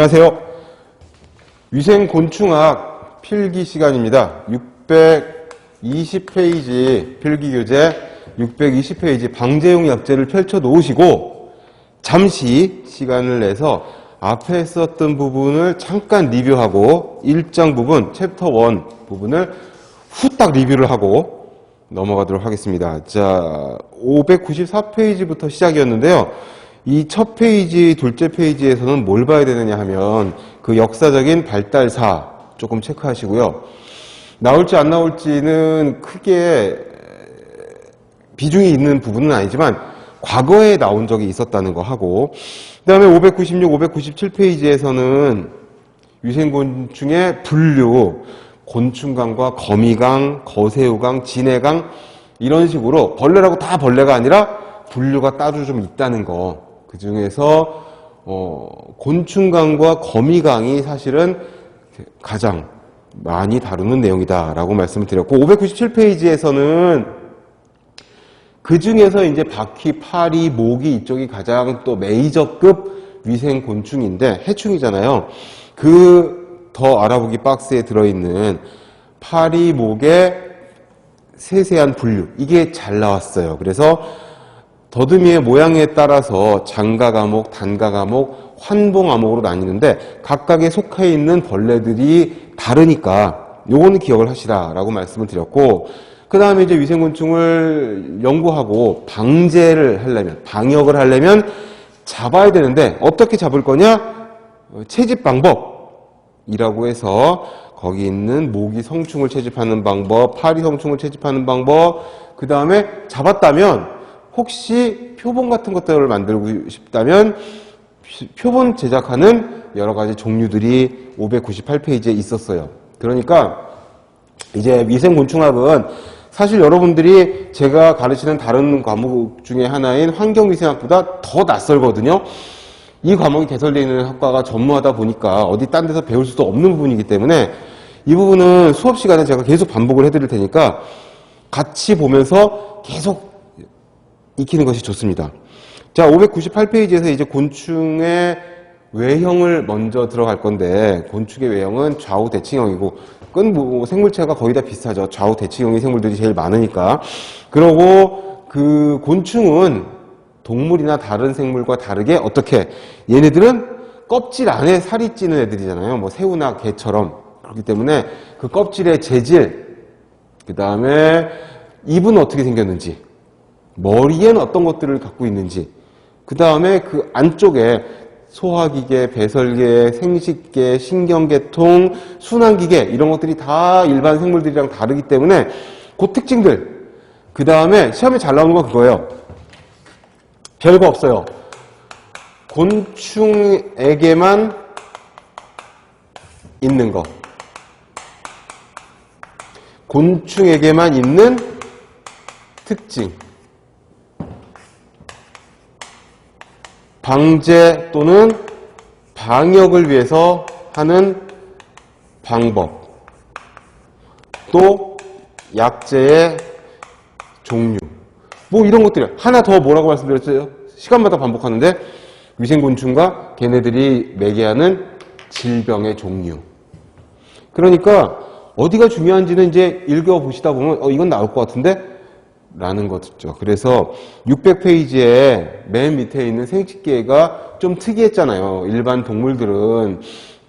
안녕하세요. 위생곤충학 필기 시간입니다. 620페이지 필기교재 620페이지 방제용 약재를 펼쳐 놓으시고 잠시 시간을 내서 앞에 썼던 부분을 잠깐 리뷰하고 일정 부분 챕터 1 부분을 후딱 리뷰를 하고 넘어가도록 하겠습니다. 자, 594페이지부터 시작이었는데요. 이 첫 페이지, 둘째 페이지에서는 뭘 봐야 되느냐 하면 그 역사적인 발달사 조금 체크하시고요. 나올지 안 나올지는 크게 비중이 있는 부분은 아니지만 과거에 나온 적이 있었다는 거 하고, 그 다음에 596, 597페이지에서는 위생곤충의 분류, 곤충강과 거미강, 거새우강, 진해강 이런 식으로 벌레라고 다 벌레가 아니라 분류가 따로 좀 있다는 거. 그 중에서 곤충강과 거미강이 사실은 가장 많이 다루는 내용이다라고 말씀을 드렸고, 597페이지에서는 그 중에서 이제 바퀴, 파리, 모기 이쪽이 가장 또 메이저급 위생 곤충인데 해충이잖아요. 그 더 알아보기 박스에 들어있는 파리, 목의 세세한 분류, 이게 잘 나왔어요. 그래서 더듬이의 모양에 따라서 장가 과목, 단가 과목, 환봉 과목으로 나뉘는데 각각에 속해 있는 벌레들이 다르니까 요거는 기억을 하시라라고 말씀을 드렸고, 그 다음에 이제 위생곤충을 연구하고 방제를 하려면, 방역을 하려면 잡아야 되는데 어떻게 잡을 거냐? 채집 방법이라고 해서 거기 있는 모기 성충을 채집하는 방법, 파리 성충을 채집하는 방법, 그 다음에 잡았다면 혹시 표본 같은 것들을 만들고 싶다면 표본 제작하는 여러 가지 종류들이 598페이지에 있었어요. 그러니까 이제 위생곤충학은 사실 여러분들이 제가 가르치는 다른 과목 중에 하나인 환경위생학보다 더 낯설거든요. 이 과목이 개설되어 있는 학과가 전무하다 보니까 어디 딴 데서 배울 수도 없는 부분이기 때문에 이 부분은 수업 시간에 제가 계속 반복을 해드릴 테니까 같이 보면서 계속 익히는 것이 좋습니다. 자, 598페이지에서 이제 곤충의 외형을 먼저 들어갈 건데, 곤충의 외형은 좌우 대칭형이고, 그건 뭐 생물체가 거의 다 비슷하죠. 좌우 대칭형의 생물들이 제일 많으니까. 그러고 그 곤충은 동물이나 다른 생물과 다르게 어떻게, 얘네들은 껍질 안에 살이 찌는 애들이잖아요. 뭐 새우나 개처럼. 그렇기 때문에 그 껍질의 재질, 그 다음에 입은 어떻게 생겼는지, 머리에는 어떤 것들을 갖고 있는지, 그 다음에 그 안쪽에 소화기계, 배설계, 생식계, 신경계통, 순환기계 이런 것들이 다 일반 생물들이랑 다르기 때문에 그 특징들, 그 다음에 시험에 잘 나오는 건 그거예요. 별거 없어요. 곤충에게만 있는 거, 곤충에게만 있는 특징, 방제 또는 방역을 위해서 하는 방법, 또 약제의 종류, 뭐 이런 것들이 하나 더 뭐라고 말씀드렸어요? 시간마다 반복하는데 위생곤충과 걔네들이 매개하는 질병의 종류. 그러니까 어디가 중요한지는 이제 읽어보시다 보면 이건 나올 것 같은데? 라는 거죠. 그래서 600페이지에 맨 밑에 있는 생식계가 좀 특이했잖아요. 일반 동물들은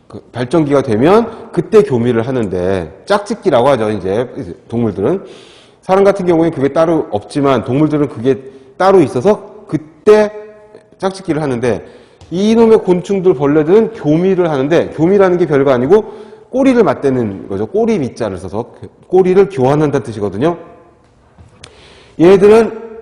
그 발전기가 되면 그때 교미를 하는데, 짝짓기라고 하죠. 이제 동물들은. 사람 같은 경우에 그게 따로 없지만 동물들은 그게 따로 있어서 그때 짝짓기를 하는데, 이놈의 곤충들, 벌레들은 교미를 하는데, 교미라는 게 별거 아니고 꼬리를 맞대는 거죠. 꼬리 밑자를 써서 꼬리를 교환한다는 뜻이거든요. 얘들은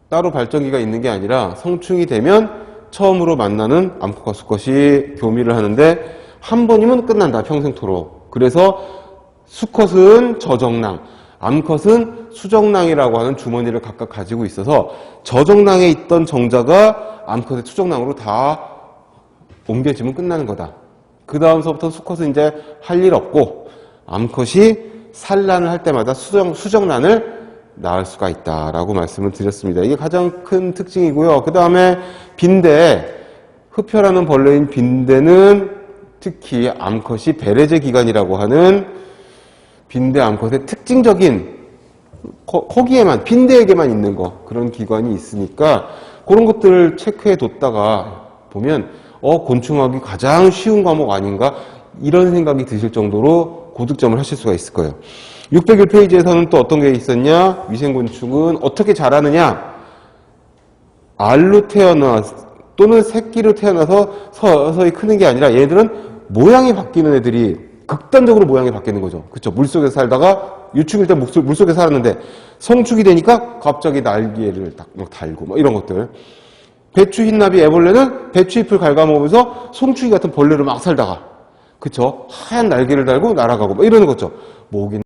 따로 발전기가 있는 게 아니라 성충이 되면 처음으로 만나는 암컷과 수컷이 교미를 하는데 한 번이면 끝난다, 평생토록. 그래서 수컷은 저정낭, 암컷은 수정낭이라고 하는 주머니를 각각 가지고 있어서 저정낭에 있던 정자가 암컷의 수정낭으로 다 옮겨지면 끝나는 거다. 그 다음서부터 수컷은 이제 할 일 없고 암컷이 산란을 할 때마다 수정란을 낳을 수가 있다라고 말씀을 드렸습니다. 이게 가장 큰 특징이고요. 그 다음에 빈대, 흡혈하는 벌레인 빈대는 특히 암컷이 베레제 기관이라고 하는 빈대 암컷의 특징적인 거기에만 빈대에게만 있는 거 그런 기관이 있으니까 그런 것들을 체크해 뒀다가 보면 곤충학이 가장 쉬운 과목 아닌가 이런 생각이 드실 정도로 고득점을 하실 수가 있을 거예요. 601페이지에서는 또 어떤 게 있었냐? 위생곤충은 어떻게 자라느냐? 알로 태어나 또는 새끼로 태어나서 서서히 크는 게 아니라 얘들은 모양이 바뀌는 애들이 극단적으로 모양이 바뀌는 거죠. 그쵸? 물속에 살다가 유축일 때 물속에 살았는데 성축이 되니까 갑자기 날개를 딱 달고 뭐 이런 것들. 배추 흰나비 애벌레는 배추잎을 갉아먹으면서 송충이 같은 벌레로 막 살다가 그쵸? 하얀 날개를 달고 날아가고 뭐 이러는 거죠. 모기는